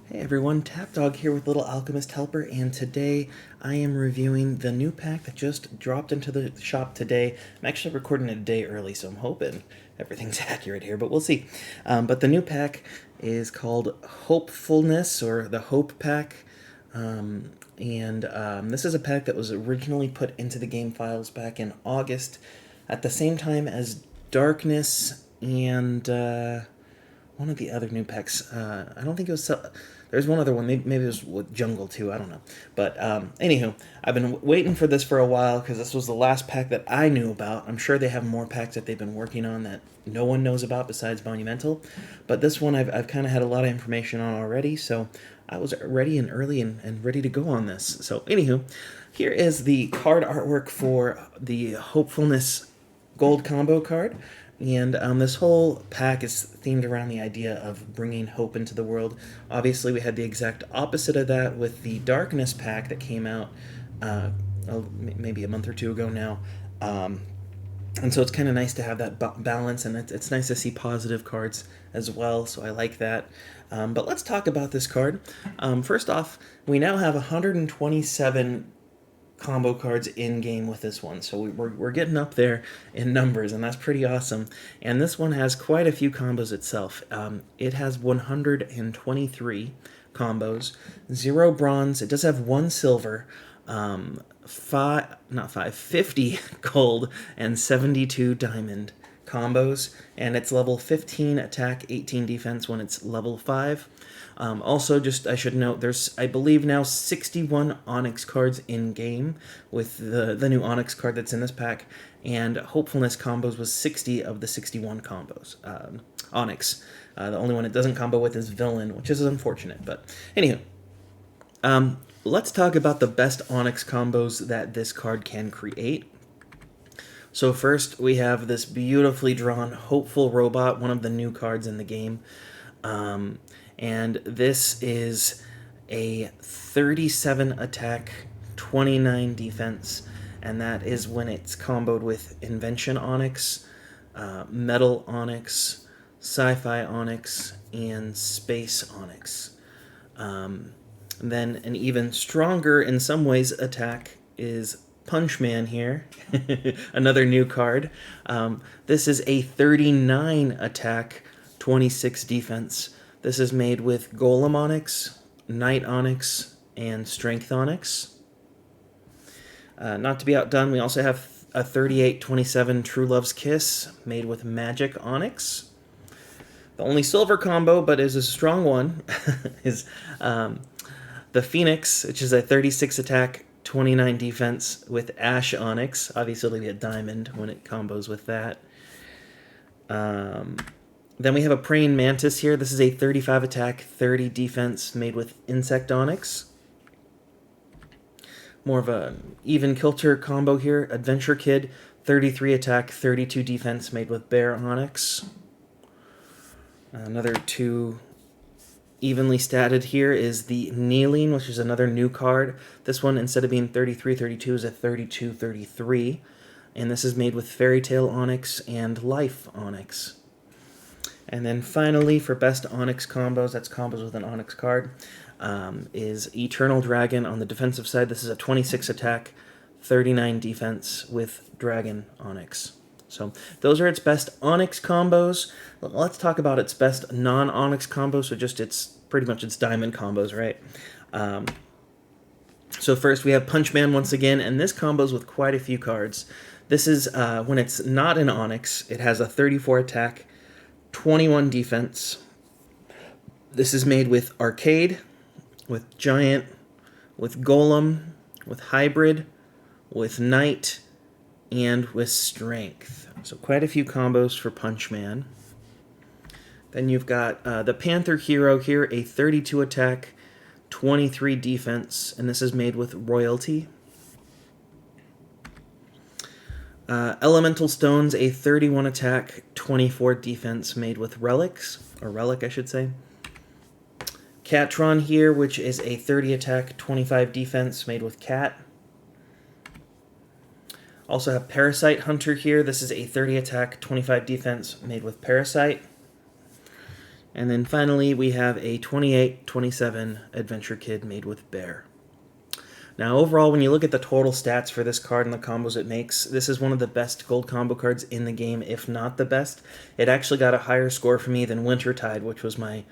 Hey everyone, Tapdawg here with Little Alchemist Helper, and today I am reviewing the new pack that just dropped into the shop today. I'm actually recording it a day early, so I'm hoping everything's accurate here, but we'll see. But the new pack is called Hopefulness, or the Hope Pack. This is a pack that was originally put into the game files back in August, at the same time as Darkness and one of the other new packs. I don't think it was. There's one other one. Maybe it was with Jungle too. I don't know. But anywho, I've been waiting for this for a while because this was the last pack that I knew about. I'm sure they have more packs that they've been working on that no one knows about besides Monumental. But this one I've kind of had a lot of information on already, so I was ready and early and ready to go on this. So anywho, here is the card artwork for the Hopefulness Gold combo card. And this whole pack is themed around the idea of bringing hope into the world. Obviously, we had the exact opposite of that with the Darkness pack that came out maybe a month or two ago now. And so it's kind of nice to have that balance, and it's nice to see positive cards as well, so I like that. But let's talk about this card. First off, we now have 127 combo cards in game with this one, so we're getting up there in numbers, and that's pretty awesome. And this one has quite a few combos itself. It has 123 combos, 0 bronze. It does have 1 silver, 50 gold, and 72 diamond combos, and it's level 15 attack, 18 defense when it's level 5. Also, I should note, there's, I believe, now 61 Onyx cards in game with the new Onyx card that's in this pack, and Hopefulness combos was 60 of the 61 combos. Onyx. The only one it doesn't combo with is Villain, which is unfortunate, but anywho. Let's talk about the best Onyx combos that this card can create. So first, we have this beautifully drawn Hopeful Robot, one of the new cards in the game. And this is a 37 attack, 29 defense, and that is when it's comboed with Invention Onyx, Metal Onyx, Sci-Fi Onyx, and Space Onyx. Then an even stronger, in some ways, attack is Punchman here, another new card. This is a 39 attack, 26 defense. This is made with Golem Onyx, Knight Onyx, and Strength Onyx. Not to be outdone, we also have a 38-27 True Love's Kiss, made with Magic Onyx. The only silver combo, but is a strong one, is the Phoenix, which is a 36 attack, 29 defense with Ash Onyx. Obviously, it'll be a diamond when it combos with that. Then we have a Praying Mantis here. This is a 35 attack, 30 defense made with Insect Onyx. More of a even kilter combo here. Adventure Kid, 33 attack, 32 defense made with Bear Onyx. Another 2 evenly statted here is the Kneeling, which is another new card. This one, instead of being 33-32, is a 32-33. And this is made with Fairy Tale Onyx and Life Onyx. And then finally, for best Onyx combos, that's combos with an Onyx card, is Eternal Dragon on the defensive side. This is a 26 attack, 39 defense with Dragon Onyx. So those are its best Onyx combos. Let's talk about its best non-Onyx combos, so just pretty much its diamond combos, right? So first we have Punchman once again, and this combos with quite a few cards. This is, when it's not an Onyx, it has a 34 attack, 21 defense. This is made with Arcade, with Giant, with Golem, with Hybrid, with Knight, and with Strength. So quite a few combos for Punchman. Then you've got the Panther Hero here, a 32 attack, 23 defense, and this is made with Royalty. Elemental Stones, a 31 attack, 24 defense made with Relics, or Relic, I should say. Catron here, which is a 30 attack, 25 defense made with Cat. Also have Parasite Hunter here. This is a 30 attack, 25 defense made with Parasite. And then finally, we have a 28-27 Adventure Kid made with Bear. Now, overall, when you look at the total stats for this card and the combos it makes, this is one of the best gold combo cards in the game, if not the best. It actually got a higher score for me than Wintertide, which was my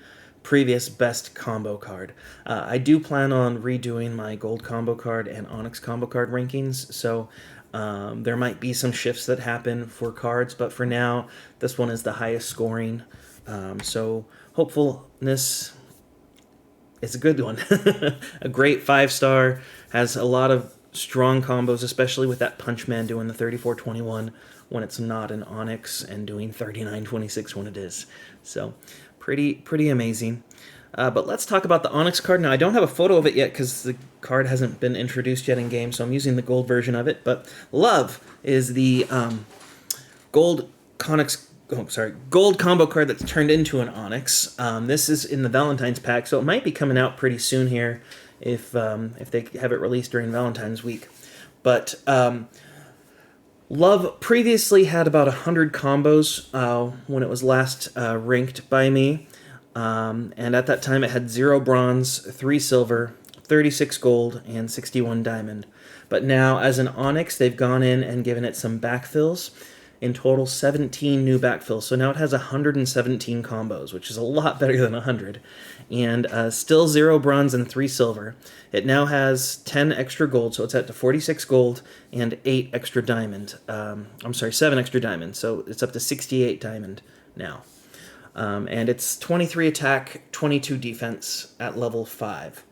previous best combo card. I do plan on redoing my gold combo card and Onyx combo card rankings, so there might be some shifts that happen for cards, but for now, this one is the highest scoring. So Hopefulness is a good one. A great 5-star, has a lot of strong combos, especially with that Punch Man doing the 34-21 when it's not an Onyx and doing 39-26 when it is. So pretty amazing. But let's talk about the Onyx card. Now, I don't have a photo of it yet because the card hasn't been introduced yet in game, so I'm using the gold version of it. But Love is the gold combo card that's turned into an Onyx. This is in the Valentine's pack, so it might be coming out pretty soon here if they have it released during Valentine's week. But Love previously had about 100 combos when it was last ranked by me. And at that time it had 0 bronze, 3 silver, 36 gold, and 61 diamond. But now, as an Onyx, they've gone in and given it some backfills. In total, 17 new backfills. So now it has 117 combos, which is a lot better than 100. And still 0 bronze and 3 silver. It now has 10 extra gold, so it's up to 46 gold and 8 extra diamond. 7 extra diamond, so it's up to 68 diamond now. And it's 23 attack, 22 defense at level 5.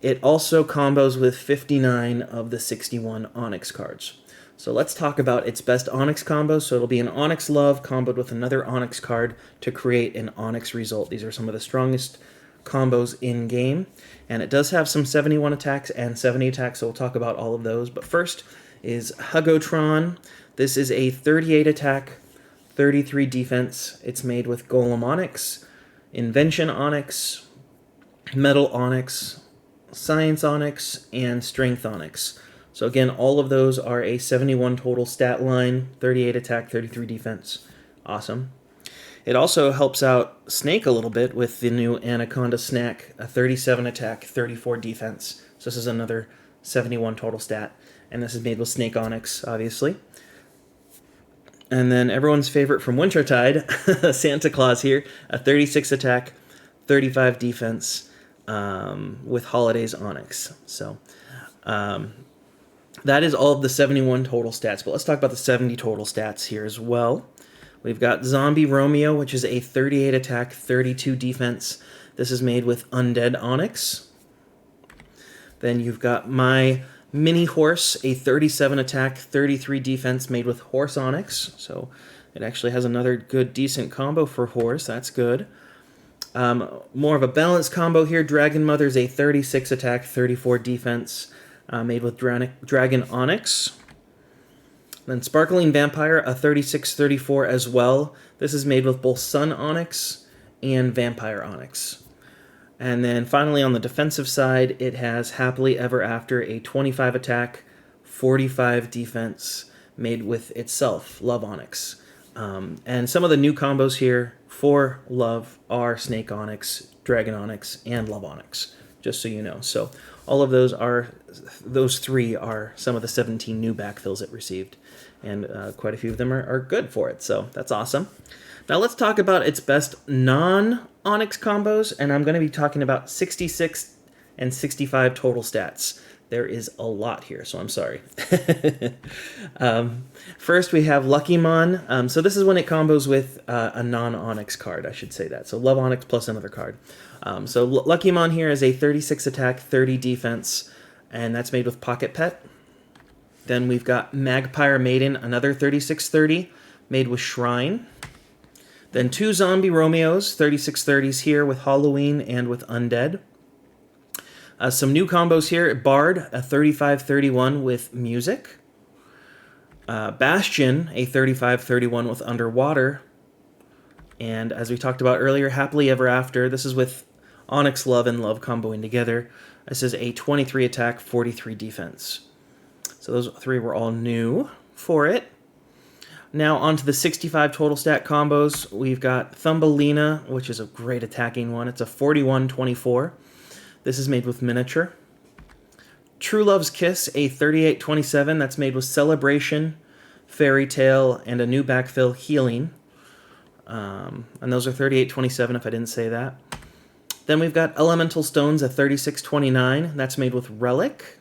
It also combos with 59 of the 61 Onyx cards. So let's talk about its best Onyx combo. So it'll be an Onyx Love comboed with another Onyx card to create an Onyx result. These are some of the strongest combos in game. And it does have some 71 attacks and 70 attacks, so we'll talk about all of those. But first is Hugotron. This is a 38 attack, 33 defense. It's made with Golem Onyx, Invention Onyx, Metal Onyx, Science Onyx, and Strength Onyx. So again, all of those are a 71 total stat line, 38 attack, 33 defense. Awesome. It also helps out Snake a little bit with the new Anaconda Snack, a 37 attack, 34 defense. So this is another 71 total stat. And this is made with Snake Onyx, obviously. And then everyone's favorite from Wintertide, Santa Claus here, a 36 attack, 35 defense with Holidays Onyx. So that is all of the 71 total stats. But let's talk about the 70 total stats here as well. We've got Zombie Romeo, which is a 38 attack, 32 defense. This is made with Undead Onyx. Then you've got My Mini Horse, a 37 attack, 33 defense, made with Horse Onyx. So it actually has another good, decent combo for Horse. That's good. More of a balanced combo here. Dragon Mother's a 36 attack, 34 defense, made with Dragon Onyx. Then Sparkling Vampire, a 36-34 as well. This is made with both Sun Onyx and Vampire Onyx. And then finally on the defensive side, it has Happily Ever After, a 25 attack, 45 defense, made with itself, Love Onyx. And some of the new combos here for Love are Snake Onyx, Dragon Onyx, and Love Onyx, just so you know. So all of those three are some of the 17 new backfills it received. And quite a few of them are good for it, so that's awesome. Now let's talk about its best non-Onyx combos, and I'm going to be talking about 66 and 65 total stats. There is a lot here, so I'm sorry. First, we have Lucky Mon. So this is when it combos with a non-Onyx card, I should say that. So Love Onyx plus another card. So Lucky Mon here is a 36 attack, 30 defense, and that's made with Pocket Pet. Then we've got Magpire Maiden, another 36-30, made with Shrine. Then two Zombie Romeos, 36-30s here with Halloween and with Undead. Some new combos here. Bard, a 35-31 with Music. Bastion, a 35-31 with Underwater. And as we talked about earlier, Happily Ever After. This is with Onyx Love and Love comboing together. This is a 23 attack, 43 defense. So those three were all new for it. Now onto the 65 total stat combos. We've got Thumbelina, which is a great attacking one. It's a 41-24. This is made with miniature. True Love's Kiss, a 38-27. That's made with Celebration, Fairy Tale, and a new backfill, Healing. And those are 38-27 if I didn't say that. Then we've got Elemental Stones, a 36-29. That's made with Relic.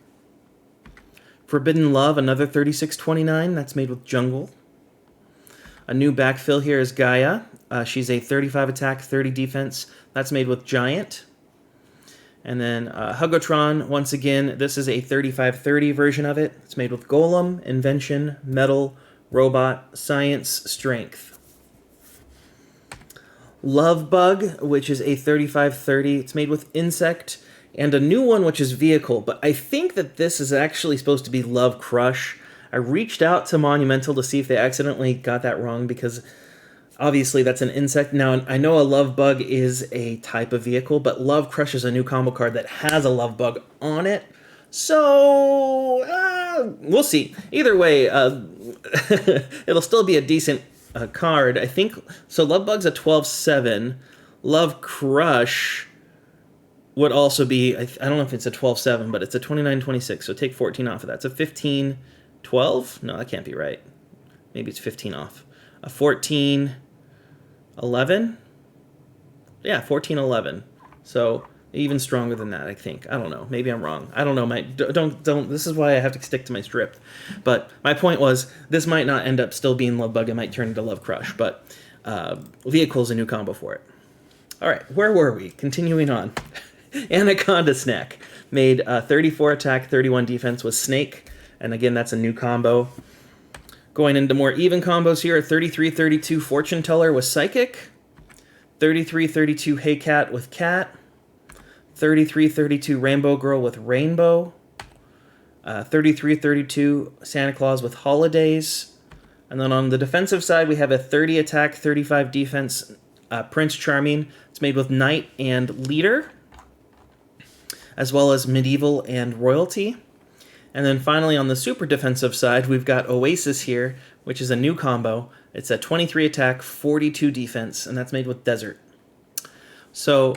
Forbidden Love, another 36-29. That's made with Jungle. A new backfill here is Gaia. She's a 35 attack, 30 defense. That's made with Giant. And then Hugotron, once again, this is a 35-30 version of it. It's made with Golem, Invention, Metal, Robot, Science, Strength. Love Bug, which is a 35-30. It's made with Insect, and a new one, which is Vehicle. But I think that this is actually supposed to be Love Crush. I reached out to Monumental to see if they accidentally got that wrong, because obviously that's an insect. Now, I know a Love Bug is a type of vehicle, but Love Crush is a new combo card that has a Love Bug on it. So, we'll see. Either way, it'll still be a decent card, I think. So Love Bug's a 12-7. Love Crush would also be, I don't know if it's a 12-7, but it's a 29-26, so take 14 off of that. It's a 15-12? No, that can't be right. Maybe it's 15 off. A 14-11? Yeah, 14-11. So even stronger than that, I think. I don't know. Maybe I'm wrong. I don't know. Don't. This is why I have to stick to my script. But my point was, this might not end up still being Love Bug. It might turn into Love Crush. But Vehicle's a new combo for it. All right, where were we? Continuing on. Anaconda Snack made 34 attack, 31 defense with Snake. And again, that's a new combo. Going into more even combos here, 33-32 Fortune Teller with Psychic. 33-32 Hey Cat with Cat. 33-32 Rainbow Girl with Rainbow. 33-32 Santa Claus with Holidays. And then on the defensive side, we have a 30 attack, 35 defense Prince Charming. It's made with Knight and Leader, as well as Medieval and Royalty. And then finally on the super defensive side, we've got Oasis here, which is a new combo. It's a 23 attack, 42 defense, and that's made with Desert. So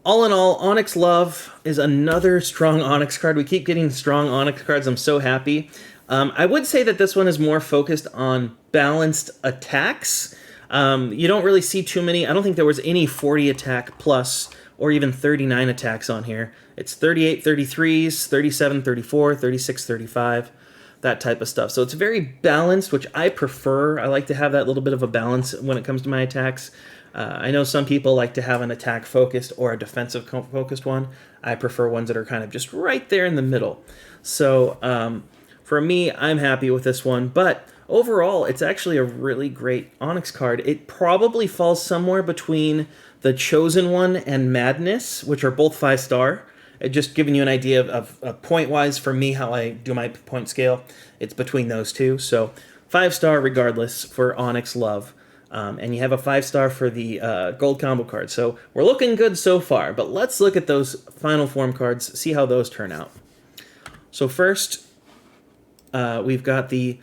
all in all, Onyx Love is another strong Onyx card. We keep getting strong Onyx cards. I'm so happy. I would say that this one is more focused on balanced attacks. You don't really see too many. I don't think there was any 40 attack plus or even 39 attacks on here. It's 38 33s, 37 34, 36 35, that type of stuff. So it's very balanced, which I prefer. I like to have that little bit of a balance when it comes to my attacks. I know some people like to have an attack-focused or a defensive-focused one. I prefer ones that are kind of just right there in the middle. So for me, I'm happy with this one. But overall, it's actually a really great Onyx card. It probably falls somewhere between the Chosen One and Madness, which are both 5-star. Just giving you an idea of point-wise for me, how I do my point scale. It's between those two. So 5-star regardless for Onyx Love. And you have a 5-star for the gold combo card. So we're looking good so far. But let's look at those final form cards, see how those turn out. So first, we've got the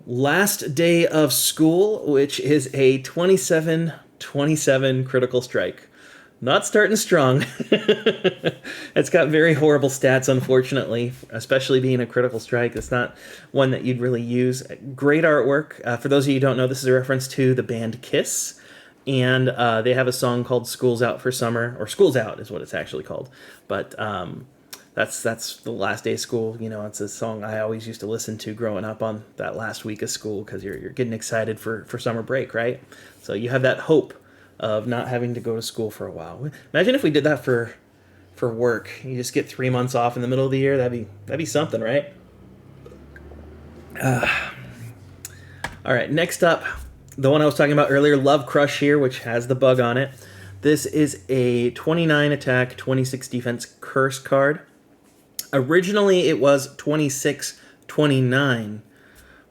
Last Day of School, which is a 27-27 critical strike. Not starting strong. It's got very horrible stats, unfortunately, especially being a critical strike. It's not one that you'd really use. Great artwork. For those of you who don't know, this is a reference to the band Kiss. And they have a song called School's Out for Summer, or School's Out is what it's actually called. But that's the last day of school. You know, it's a song I always used to listen to growing up on that last week of school because you're getting excited for summer break, right? So you have that hope of not having to go to school for a while. Imagine if we did that for work. You just get 3 months off in the middle of the year. That'd be something, right? All right, next up, the one I was talking about earlier, Love Crush here, which has the bug on it. This is a 29 attack, 26 defense curse card. Originally, it was 26-29.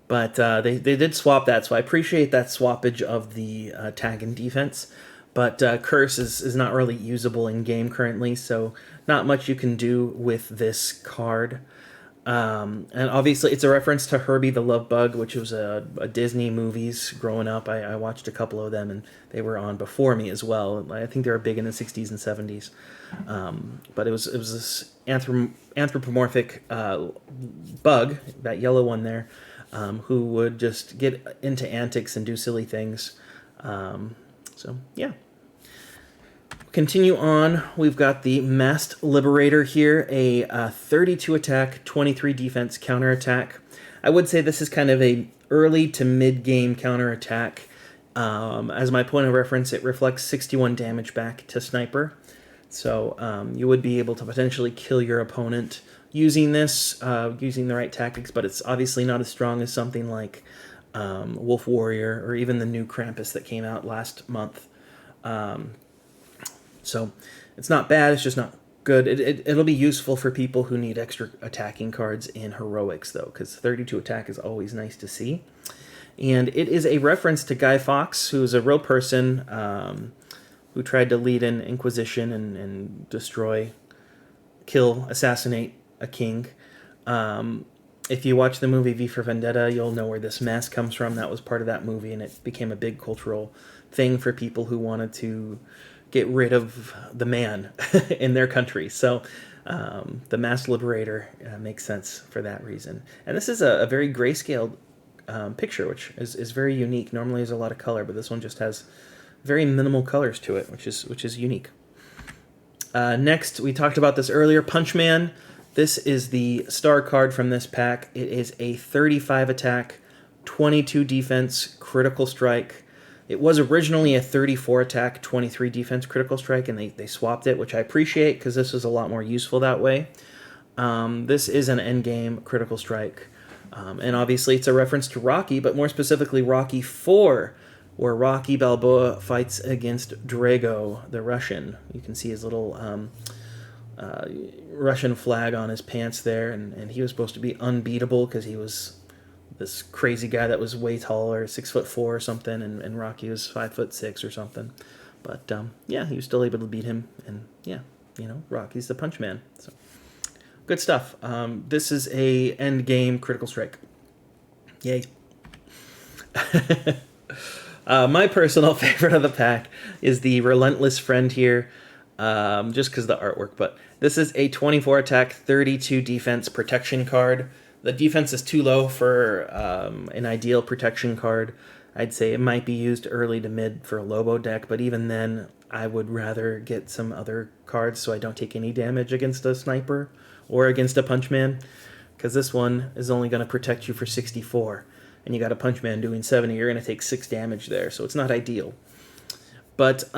But they did swap that, so I appreciate that swappage of the attack and defense. But Curse is not really usable in-game currently, so not much you can do with this card. And obviously, it's a reference to Herbie the Love Bug, which was a Disney movies growing up. I watched a couple of them, and they were on before me as well. I think they were big in the 60s and 70s. But it was this anthropomorphic bug, that yellow one there, who would just get into antics and do silly things. So, yeah. Continue on, we've got the Masked Liberator here, a 32 attack, 23 defense counterattack. I would say this is kind of a early to mid-game counterattack. As my point of reference, it reflects 61 damage back to Sniper. So you would be able to potentially kill your opponent using this, using the right tactics, but it's obviously not as strong as something like Wolf Warrior or even the new Krampus that came out last month. So it's not bad, it's just not good. It'll be useful for people who need extra attacking cards in Heroics, though, because 32 attack is always nice to see. And it is a reference to Guy Fawkes, who's a real person who tried to lead an inquisition and destroy, kill, assassinate a king. If you watch the movie V for Vendetta, you'll know where this mask comes from. That was part of that movie, and it became a big cultural thing for people who wanted to get rid of the man in their country. So the Masked Liberator makes sense for that reason. And this is a very grayscaled picture, which is very unique. Normally there's a lot of color, but this one just has very minimal colors to it, which is unique. Next, we talked about this earlier, Punchman. This is the star card from this pack. It is a 35 attack, 22 defense, critical strike. It was originally a 34 attack, 23 defense critical strike, and they swapped it, which I appreciate because this is a lot more useful that way. This is an endgame critical strike. And obviously it's a reference to Rocky, but more specifically Rocky 4, where Rocky Balboa fights against Drago, the Russian. You can see his little Russian flag on his pants there, and he was supposed to be unbeatable because he was this crazy guy that was way taller, 6'4" or something, and Rocky was 5'6" or something. But yeah, he was still able to beat him, and yeah, Rocky's the Punch Man. So good stuff. This is a end game critical strike. Yay! My personal favorite of the pack is the Relentless Friend here, just because of the artwork. But this is a 24 attack, 32 defense protection card. The defense is too low for an ideal protection card. I'd say it might be used early to mid for a Lobo deck, but even then, I would rather get some other cards so I don't take any damage against a Sniper or against a Punchman, because this one is only going to protect you for 64, and you got a Punchman doing 70, you're going to take 6 damage there, so it's not ideal. But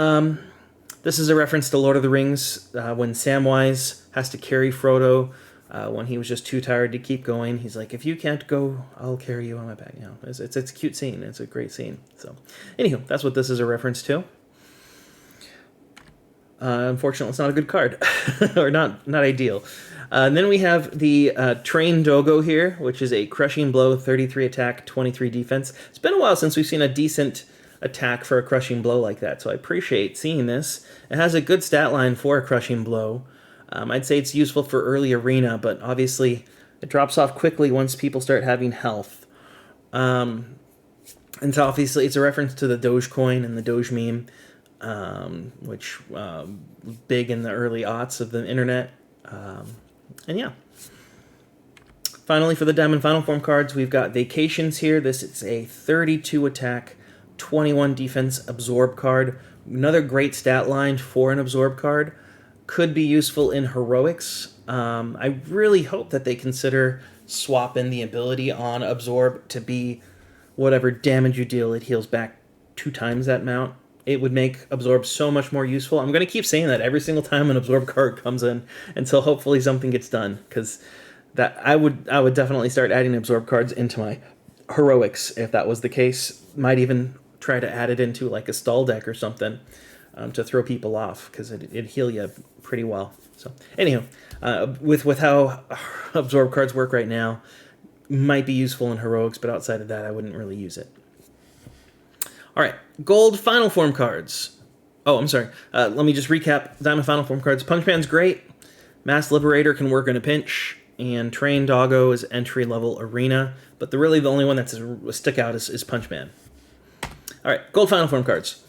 this is a reference to Lord of the Rings, when Samwise has to carry Frodo. When he was just too tired to keep going, he's like, if you can't go, I'll carry you on my back. It's a cute scene. It's a great scene. So, anywho, that's what this is a reference to. Unfortunately, it's not a good card, or not ideal. And then we have the Train Dogo here, which is a Crushing Blow, 33 attack, 23 defense. It's been a while since we've seen a decent attack for a Crushing Blow like that, so I appreciate seeing this. It has a good stat line for a Crushing Blow. I'd say it's useful for early arena, but obviously it drops off quickly once people start having health. And so obviously it's a reference to the Dogecoin and the Doge meme, which big in the early aughts of the internet. And yeah. Finally, for the Diamond Final Form cards, we've got Vacations here. This is a 32 attack, 21 defense absorb card. Another great stat line for an absorb card. Could be useful in Heroics. I really hope that they consider swapping the ability on Absorb to be whatever damage you deal, it heals back 2 times that amount. It would make Absorb so much more useful. I'm going to keep saying that every single time an Absorb card comes in until hopefully something gets done, because that I would definitely start adding Absorb cards into my Heroics if that was the case. Might even try to add it into like a stall deck or something. To throw people off, because it'd heal you pretty well. So, anyhow, with how absorb cards work right now, might be useful in Heroics, but outside of that, I wouldn't really use it. All right, gold Final Form cards. Oh, I'm sorry. Let me just recap Diamond Final Form cards. Punchman's great. Masked Liberator can work in a pinch. and Train Doggo is entry-level arena, but really the only one that's a stick out is Punch Man. All right, gold final form cards.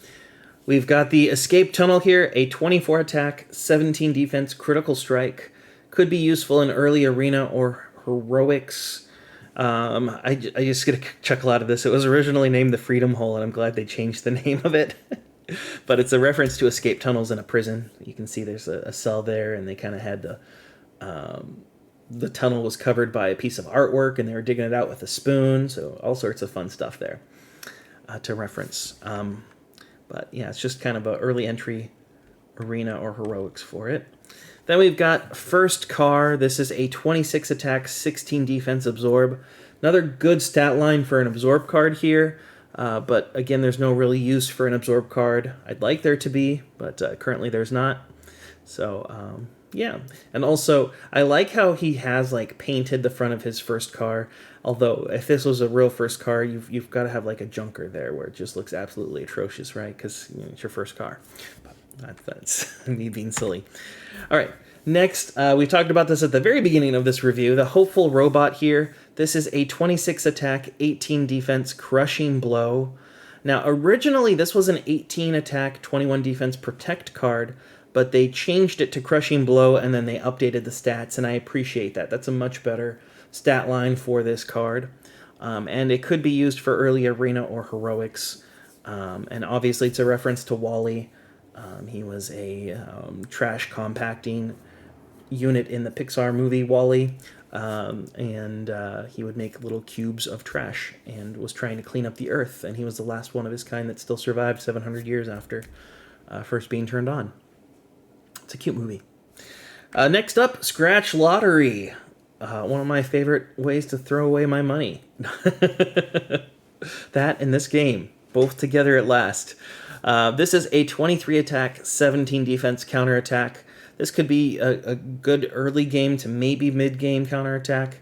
We've got the Escape Tunnel here, a 24 attack, 17 defense, critical strike. Could be useful in early arena or heroics. I just get a chuckle out of this. It was originally named the Freedom Hole, and I'm glad they changed the name of it. But it's a reference to escape tunnels in a prison. You can see there's a cell there, and they kind of had the tunnel was covered by a piece of artwork, and they were digging it out with a spoon. So all sorts of fun stuff there to reference. But yeah, it's just kind of an early entry arena or heroics for it. Then we've got First Car. This is a 26 attack, 16 defense absorb. Another good stat line for an absorb card here. But again, there's no really use for an absorb card. I'd like there to be, but currently there's not. So yeah, and also I like how he has like painted the front of his First Car. Although if this was a real First Car, you've got to have like a junker there where it just looks absolutely atrocious, right? Because it's your first car. But that's me being silly. All right. Next, we talked about this at the very beginning of this review. The Hopeful Robot here. This is a 26 attack, 18 defense, crushing blow. Now, originally, this was an 18 attack, 21 defense protect card, but they changed it to crushing blow, and then they updated the stats, and I appreciate that. That's a much better stat line for this card. And it could be used for early arena or heroics. And obviously, it's a reference to Wall-E. He was a trash compacting unit in the Pixar movie Wall-E, and he would make little cubes of trash and was trying to clean up the earth, and he was the last one of his kind that still survived 700 years after first being turned on. It's a cute movie. Next up, Scratch Lottery. One of my favorite ways to throw away my money. That and this game, both together at last. This is a 23 attack, 17 defense counterattack. This could be a good early game to maybe mid-game counterattack.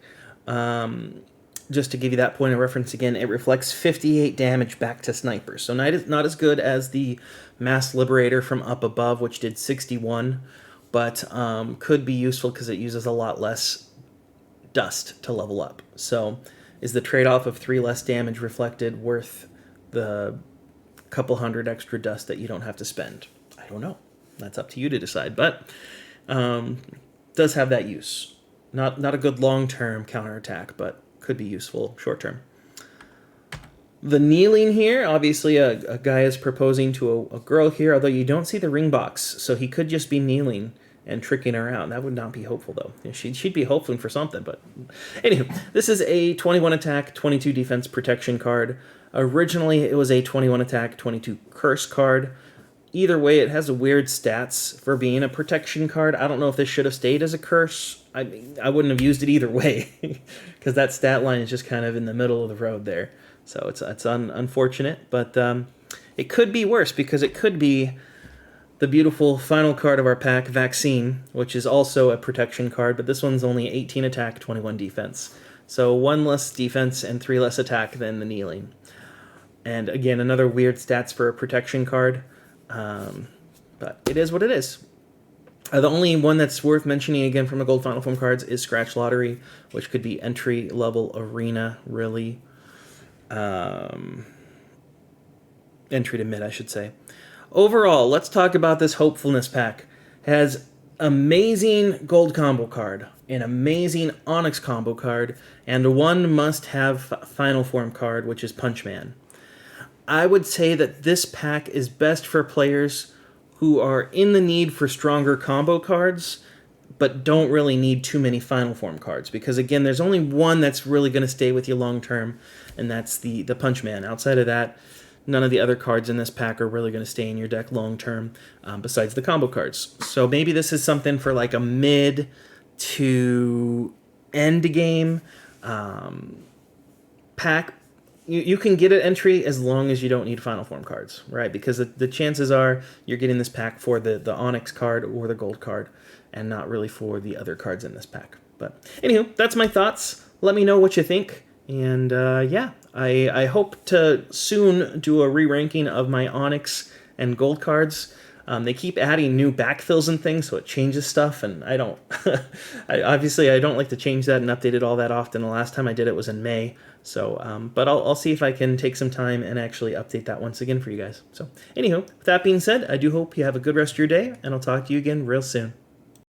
Just to give you that point of reference again, it reflects 58 damage back to snipers. So not as good as the Mass Liberator from up above, which did 61, but could be useful because it uses a lot less dust to level up. So is the trade-off of 3 less damage reflected worth the couple hundred extra dust that you don't have to spend? I don't know. That's up to you to decide, but does have that use. Not a good long-term counterattack, but could be useful short-term. The kneeling here, obviously a guy is proposing to a girl here, although you don't see the ring box, so he could just be kneeling and tricking her out. That would not be hopeful, though. She'd be hoping for something, but anywho, this is a 21 attack, 22 defense protection card. Originally, it was a 21 attack, 22 curse card. Either way, it has weird stats for being a protection card. I don't know if this should have stayed as a curse. I wouldn't have used it either way, because that stat line is just kind of in the middle of the road there. So it's unfortunate, but it could be worse, because it could be the beautiful final card of our pack, Vaccine, which is also a protection card, but this one's only 18 attack, 21 defense. So 1 less defense and 3 less attack than the kneeling. And again, another weird stats for a protection card. But it is what it is. The only one that's worth mentioning again from the gold final form cards is Scratch Lottery, which could be entry level arena, really. Entry to mid, I should say. Overall, let's talk about this Hopefulness Pack. It has amazing gold combo card, an amazing Onyx combo card, and one must-have final form card, which is Punch Man. I would say that this pack is best for players who are in the need for stronger combo cards, but don't really need too many final form cards. Because again, there's only one that's really going to stay with you long term, and that's the Punch Man. Outside of that, none of the other cards in this pack are really going to stay in your deck long term, besides the combo cards. So maybe this is something for like a mid to end game pack. You can get an entry as long as you don't need final form cards, right? Because the chances are you're getting this pack for the Onyx card or the gold card, and not really for the other cards in this pack. But anywho, that's my thoughts. Let me know what you think. And yeah, I hope to soon do a re-ranking of my Onyx and gold cards. They keep adding new backfills and things, so it changes stuff, and I don't. I don't like to change that and update it all that often. The last time I did it was in May, so but I'll see if I can take some time and actually update that once again for you guys. So, anywho, with that being said, I do hope you have a good rest of your day, and I'll talk to you again real soon.